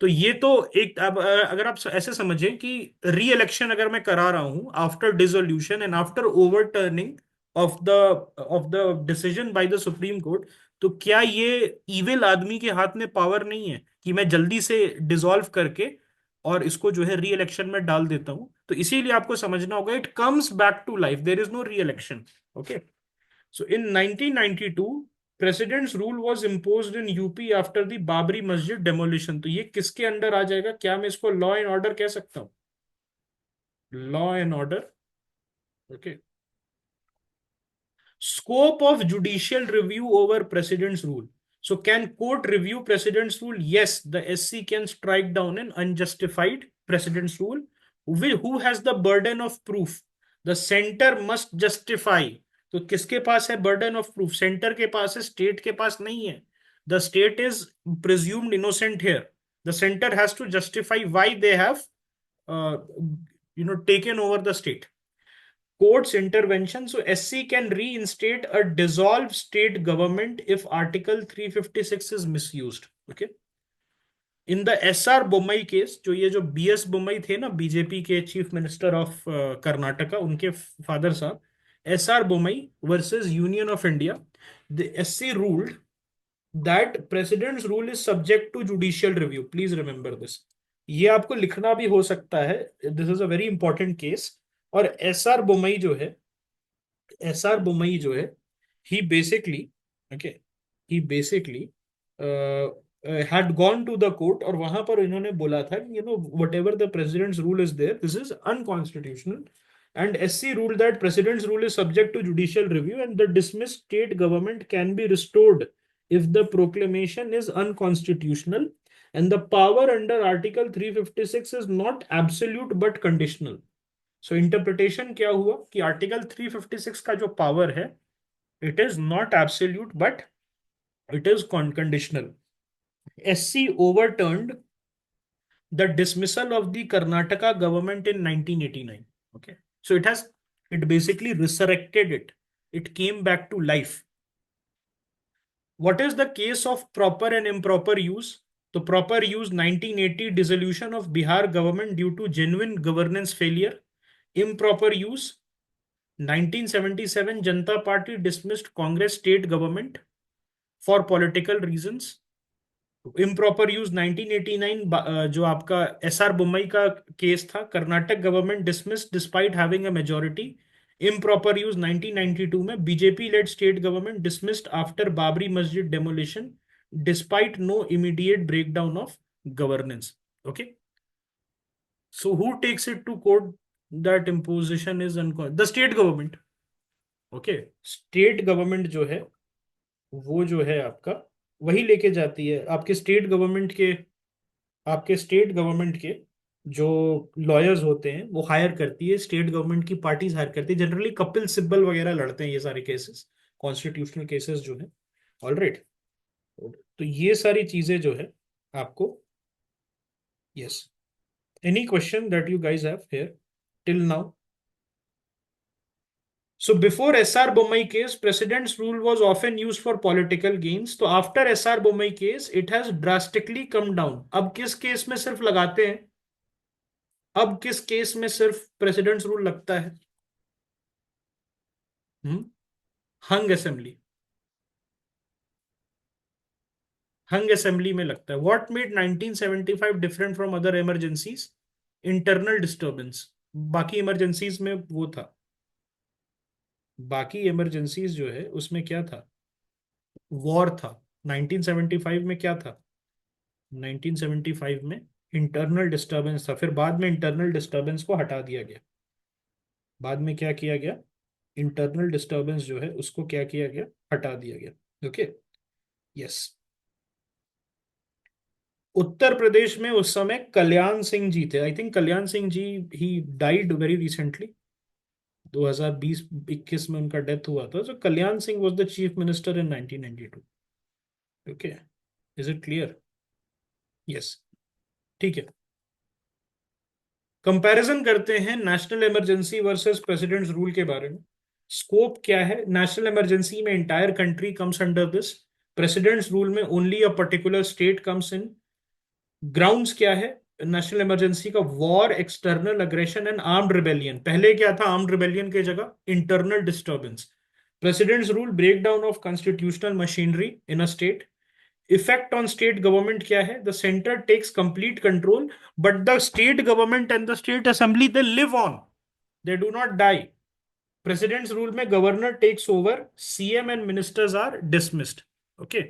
तो ये तो एक, अब अगर आप ऐसे समझें कि री इलेक्शन अगर मैं करा रहा हूं after dissolution and after overturning of the decision by the supreme court, तो क्या ये इविल आदमी के हाथ में पावर नहीं है कि मैं जल्दी से डिसॉल्व करके और इसको जो है री इलेक्शन में डाल देता हूं? तो इसीलिए आपको समझना होगा it comes back to life, there is no re election. Okay, so in 1992 president's rule was imposed in UP after the Babri Masjid demolition. तो ये किसके अंडर आ जाएगा? क्या मैं इसको लॉ एंड ऑर्डर कह सकता हूँ? Law and order. Okay, scope of judicial review over president's rule. So can court review president's rule? Yes, the SC can strike down an unjustified president's rule. Who has the burden of proof? The center must justify. तो किसके पास है burden of proof? Centre के पास है, state के पास नहीं है। The state is presumed innocent here. The centre has to justify why they have taken over the state. Court's intervention. So SC can reinstate a dissolved state government if Article 356 is misused. Okay. In the S R Bommai case, जो ये जो B S Bommai थे ना, BJP के chief minister of Karnataka, उनके father साहब, S R Bommai versus union of India, the SC ruled that president's rule is subject to judicial review. Please remember this, ये आपको लिखना भी हो सकता है, this is a very important case. और एस आर बोम्मई जो है, एस आर बोम्मई जो है, he basically, okay, he basically had gone to the court, और वहां पर इन्होंने बोला था कि whatever the president's rule is there, this is unconstitutional, And SC ruled that president's rule is subject to judicial review and the dismissed state government can be restored if the proclamation is unconstitutional and the power under Article 356 is not absolute but conditional. So interpretation क्या हुआ कि article 356 का जो power है it is not absolute but it is conditional. SC overturned the dismissal of the Karnataka government in 1989. Okay. So it basically resurrected it. It came back to life. What is the case of proper and improper use? The proper use 1980 dissolution of Bihar government due to genuine governance failure. Improper use 1977 Janata Party dismissed Congress state government for political reasons. Improper use 1989 जो आपका SR Bommai का case था, Karnataka government dismiss despite having a majority. Improper use 1992 में BJP led state government dismissed after Babri Masjid demolition despite no immediate breakdown of governance. Okay, so who takes it to court that imposition is the state government. Okay, state government जो है वो जो है आपका वही लेके जाती है. आपके स्टेट गवर्नमेंट के जो लॉयर्स होते हैं वो हायर करती है, स्टेट गवर्नमेंट की पार्टीज हायर करती है. जनरली कपिल सिब्बल वगैरह लड़ते हैं ये सारे केसेस, कॉन्स्टिट्यूशनल केसेस जो है. ऑलराइट, तो ये सारी चीजें जो है आपको. Yes, any question that you guys have here till now? So before SR Bommai case, president's rule was often used for political gains. तो after SR Bommai case, it has drastically come down. अब किस case में सिर्फ लगाते हैं? अब किस case में सिर्फ प्रेसिडेंट्स रूल लगता है? हंग असेंबली. हंग असेंबली में लगता है. What made 1975 different from other emergencies? Internal disturbance. बाकी इमरजेंसीज में वो था, बाकी इमरजेंसीज जो है उसमें क्या था? वॉर था. 1975 में क्या था? 1975 में इंटरनल डिस्टरबेंस था. फिर बाद में इंटरनल डिस्टरबेंस को हटा दिया गया. बाद में क्या किया गया? इंटरनल डिस्टरबेंस जो है उसको क्या किया गया? हटा दिया गया. Okay, yes. उत्तर प्रदेश में उस समय कल्याण सिंह जी थे. I think Kalyan Singh ji he died very recently. 2020-21 में उनका डेथ हुआ था. तो Kalyan Singh was the chief minister in 1992. Okay, is it clear? Yes, ठीक है. कंपैरिजन करते हैं national emergency versus president's rule के बारे में. स्कोप क्या है? नेशनल इमरजेंसी में entire country comes under this. President's rule में only a particular state comes in. Grounds क्या है नेशनल इमरजेंसी का? War, external aggression and armed rebellion. पहले क्या था आर्म्ड रिबेलियन की जगह? Internal disturbance. President's rule break down of constitutional machinery in a state. Effect on state government क्या है? The centre takes complete control but the state government and the state assembly they live on, they do not die. President's rule में governor takes over, CM and ministers are dismissed. Okay,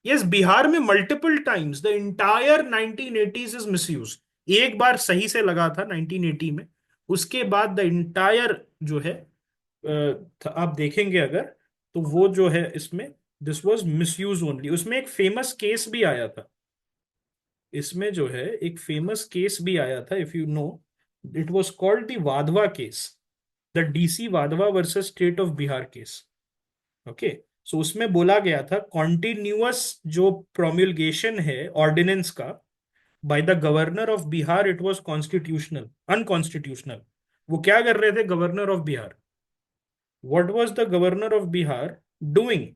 yes. Bihar में multiple times the entire 1980s is misuse. एक बार सही से लगा था 1980 में, उसके बाद द इंटायर जो है आप देखेंगे अगर तो वो जो है इसमें दिस वाज मिसयूज ओनली. उसमें एक फेमस केस भी आया था. इसमें जो है एक फेमस केस भी आया था, if you know, it was called the Wadhwa case, the DC Wadhwa versus state of Bihar case. Okay, so उसमें बोला गया था कॉन्टिन्यूअस जो प्रोम्युलगेशन है ऑर्डिनेंस का by the governor of Bihar, it was constitutional unconstitutional. वो क्या कर रहे थे governor of Bihar? What was the governor of Bihar doing?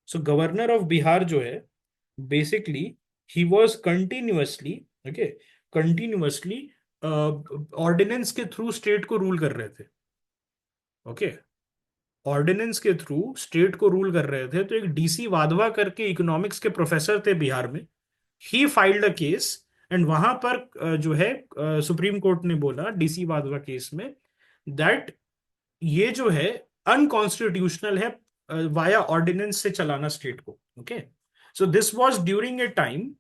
So governor of Bihar जो है basically he was continuously, okay, continuously ordinance के थ्रू स्टेट को रूल कर रहे थे. ओके, ऑर्डिनेंस के थ्रू स्टेट को रूल कर रहे थे. तो एक DC वाधवा करके इकोनॉमिक्स के प्रोफेसर थे बिहार में. ही फाइल्ड अ केस एंड वहां पर जो है सुप्रीम कोर्ट ने बोला DC वाधवा केस में दैट ये जो है अनकॉन्स्टिट्यूशनल है वाया ऑर्डिनेंस से चलाना स्टेट को. Okay, so this was during a time,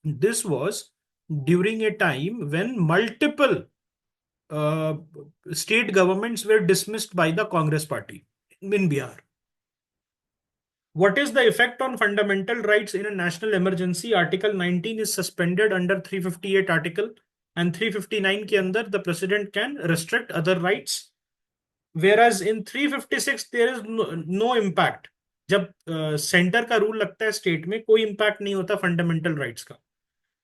this was during a time when multiple state governments were dismissed by the Congress party in Bihar. What is the effect on fundamental rights in a national emergency? Article 19 is suspended under 358 article, and 359 के अंदर the president can restrict other rights, whereas in 356 there is no impact. जब centre का rule लगता है state में, कोई impact नहीं होता फंडामेंटल राइट्स का.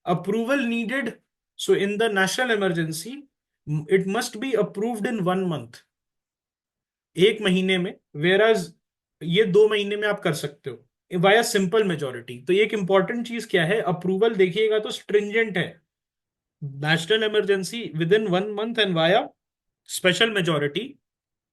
Approval needed. So in the national emergency it must be approved in 1 month, 1 महीने में, वेराज ये 2 महीने में आप कर सकते हो वाया सिंपल मेजोरिटी. तो एक इंपॉर्टेंट चीज क्या है, अप्रूवल देखिएगा तो स्ट्रिंजेंट है. National emergency with in 1 month and via special majority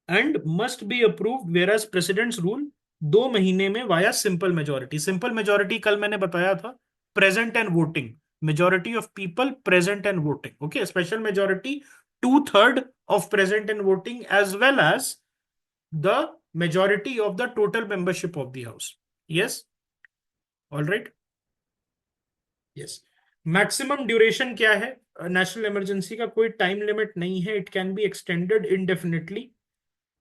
and must be approved, वेराज presidents rule 2 महीने में via simple majority. Simple majority कल मैंने बताया था, present and voting, majority of people present and voting. Okay, special majority, 2/3 of present and voting, as well as the majority of the total membership of the house. Yes, all right. Yes. Maximum duration क्या है national emergency का? कोई time limit नहीं है, it can be extended indefinitely.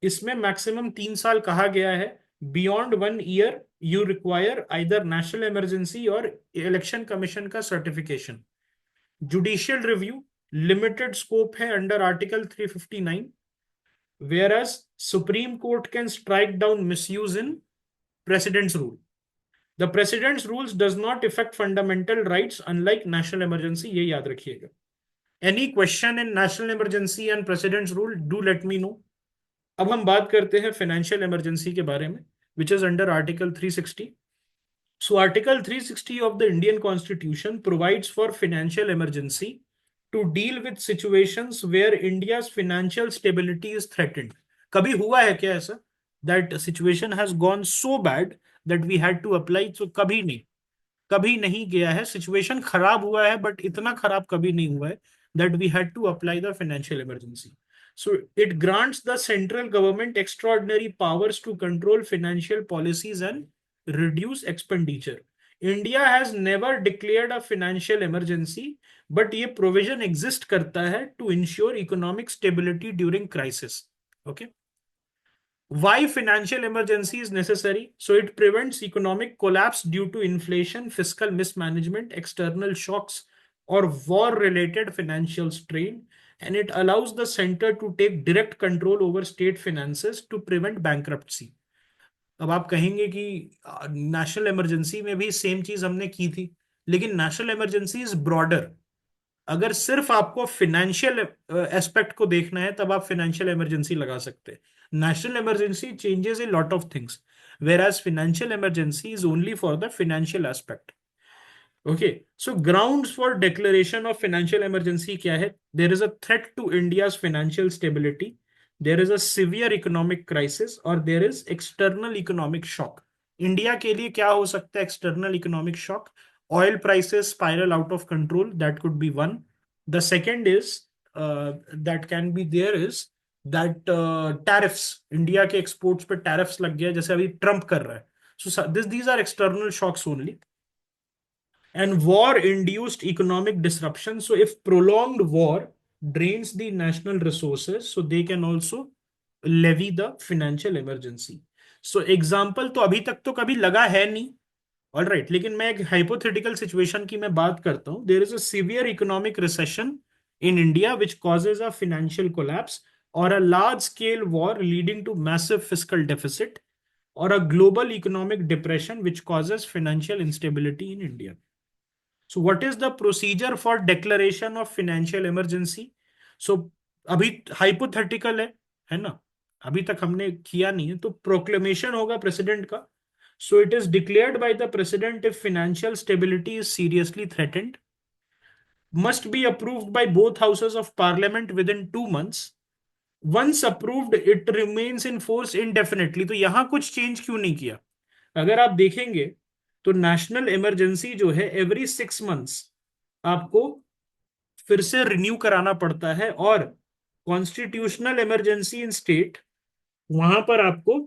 इसमें maximum 3 साल कहा गया है. Beyond 1 year you require either national emergency और इलेक्शन कमीशन का certification. Judicial review limited scope है under article 359, whereas Supreme Court can strike down misuse in President's rule. The President's rules does not affect fundamental rights unlike national emergency. ये याद रखिएगा. Any question in national emergency and President's rule, do let me know. अब हम बात करते हैं financial emergency के बारे में, which is under Article 360. So Article 360 of the Indian Constitution provides for financial emergency to deal with situations where India's financial stability is threatened. कभी हुआ है क्या ऐसा that situation has gone so bad that we had to apply? So कभी नहीं, कभी नहीं गया है. सिचुएशन खराब हुआ है बट इतना खराब कभी नहीं हुआ है that we had to apply the financial emergency. So it grants the central government extraordinary powers to control financial policies and reduce expenditure. India has never declared a financial emergency, but ये provision exist करता है to ensure economic stability during crisis. Okay. Why financial emergency is necessary? So it prevents economic collapse due to inflation, fiscal mismanagement, external shocks, or war-related financial strain, and it allows the center to take direct control over state finances to prevent bankruptcy. अब आप कहेंगे कि national emergency में भी same चीज हमने की थी, लेकिन नेशनल इमरजेंसी इज ब्रॉडर. अगर सिर्फ आपको फाइनेंशियल एस्पेक्ट को देखना है तब आप फाइनेंशियल इमरजेंसी लगा सकते हैं. National emergency changes a lot of things, whereas financial emergency is only for the financial aspect. Okay, so grounds for declaration of financial emergency क्या है? There is a threat to India's financial stability, there is a severe economic crisis, और there is external economic shock. India के लिए क्या हो सकता है external economic shock? Oil prices spiral out of control, that could be one. The second is that can be there is that tariffs, India के exports पे tariffs लग गया जैसे अभी ट्रम्प कर रहा है. So these are external shocks only. And war induced economic disruption. So if prolonged war drains the national resources, so they can also levy the financial emergency. So example तो अभी तक तो कभी लगा है नहीं. ऑल राइट, लेकिन मैं एक हाइपोथेटिकल सिचुएशन की मैं बात करता हूं. There is a severe economic recession in India which causes a financial collapse और a large scale war leading to massive fiscal deficit और a global economic depression which causes financial instability in India. So what is the procedure for declaration of financial emergency? So अभी hypothetical है ना, अभी तक हमने किया नहीं है. तो प्रोक्लेमेशन होगा प्रेसिडेंट का. So it is declared by the president if financial stability is seriously threatened. Must be approved by both houses of parliament within 2 months. Once approved, it remains in force indefinitely. तो यहां कुछ change क्यों नहीं किया? अगर आप देखेंगे तो नेशनल इमरजेंसी जो है एवरी 6 मंथ्स आपको फिर से रिन्यू कराना पड़ता है, और कॉन्स्टिट्यूशनल इमरजेंसी इन स्टेट वहां पर आपको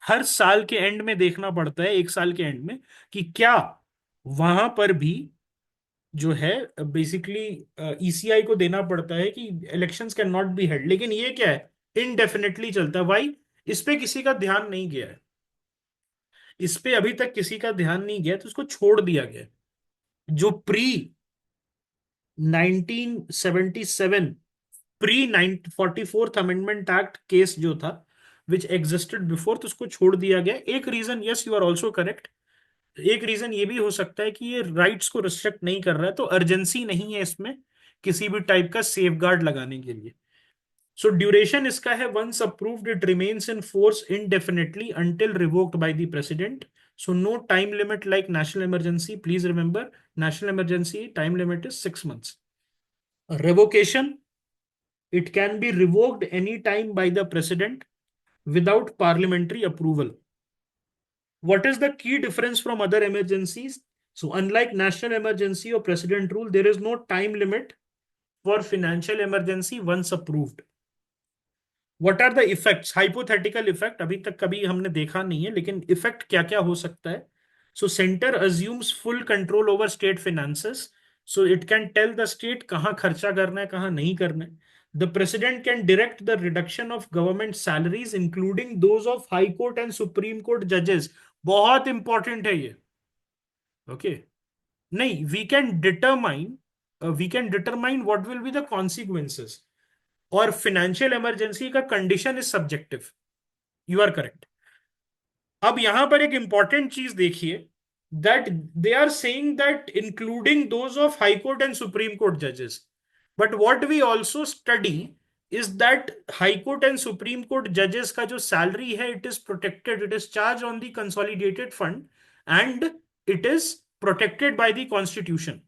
हर साल के एंड में देखना पड़ता है, 1 साल के एंड में, कि क्या वहां पर भी जो है बेसिकली ईसीआई को देना पड़ता है कि elections can not be held, लेकिन ये क्या है, इनडेफिनेटली चलता है। वाई? इस पे किसी का ध्यान नहीं गया है, इस पे अभी तक किसी का ध्यान नहीं गया, तो उसको छोड़ दिया गया। जो pre 1977, pre 44th amendment act case जो था, विच एग्जिस्टेड बिफोर, तो उसको छोड़ दिया गया। एक reason, yes you are also correct, एक रीजन ये भी हो सकता है कि ये राइट्स को रिस्ट्रिक्ट नहीं कर रहा है, तो अर्जेंसी नहीं है इसमें किसी भी टाइप का सेफगार्ड लगाने के लिए। सो ड्यूरेशन इसका है, once approved it remains in force indefinitely until revoked by the president. So no time limit like national emergency. Please remember, national emergency time limit is 6 months. Revocation, it can be revoked any time by the president without parliamentary approval. What is the key difference from other emergencies? So unlike national emergency or president rule, there is no time limit for financial emergency once approved. What are the effects, hypothetical effect अभी तक कभी हमने देखा नहीं है, लेकिन effect क्या क्या हो सकता है? So centre assumes full control over state finances, so it can tell the state कहाँ खर्चा करना है कहाँ नहीं करना है। The president can direct the reduction of government salaries including those of high court and supreme court जजेस। बहुत इंपॉर्टेंट है ये, ओके okay? नहीं, we can determine what will be the consequences. और फाइनेंशियल इमरजेंसी का condition is subjective, you are correct. अब यहां पर एक इंपॉर्टेंट चीज देखिए, that they are saying that including those of high court and supreme court जजेस, but what we also study is that high court and supreme court जजेस का जो सैलरी है, it is protected, it is charge on the consolidated fund and it is protected by the constitution.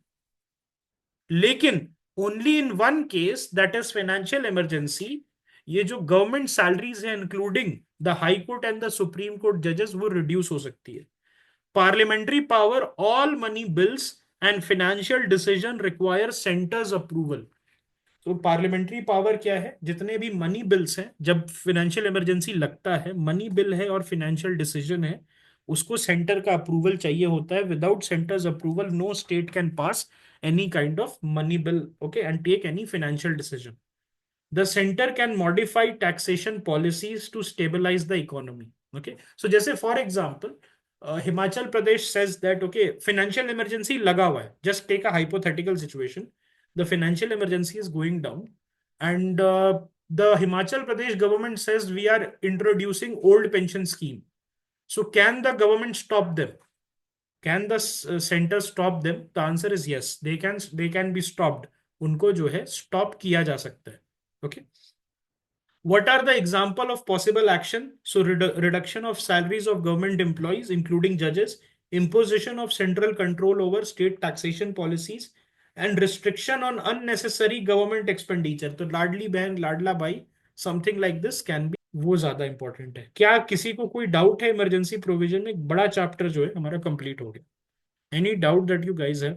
लेकिन only in one case, that is financial emergency, ये जो government salaries है including the high court and the supreme court जजेस, वो reduce हो सकती है। Parliamentary power, all money bills and financial decision require centres approval. तो पार्लियामेंट्री पावर क्या है, जितने भी मनी बिल्स हैं, जब फाइनेंशियल इमरजेंसी लगता है, मनी बिल है और फाइनेंशियल डिसीजन है, उसको सेंटर का अप्रूवल चाहिए होता है। Without centre's approval no state can pass any kind of money bill, okay, and take any financial decision. The center can modify taxation policies to stabilize the economy, okay? So जैसे for example, Himachal Pradesh says that okay, financial emergency लगा हुआ है, just take a hypothetical situation, the financial emergency is going down, and the Himachal Pradesh government says we are introducing old pension scheme. So can the government stop them? Can the center stop them? The answer is yes, they can be stopped. उनको जो है stop किया जा सकता है, okay? What are the example of possible action? So reduction of salaries of government employees, including judges, imposition of central control over state taxation policies, and restriction on unnecessary government expenditure. तो लाडली बहन लाडला भाई, something like this can be, वो ज्यादा important है। क्या किसी को कोई डाउट है इमरजेंसी प्रोविजन में? एक बड़ा चैप्टर जो है हमारा कंप्लीट हो गया। Any doubt that you guys have?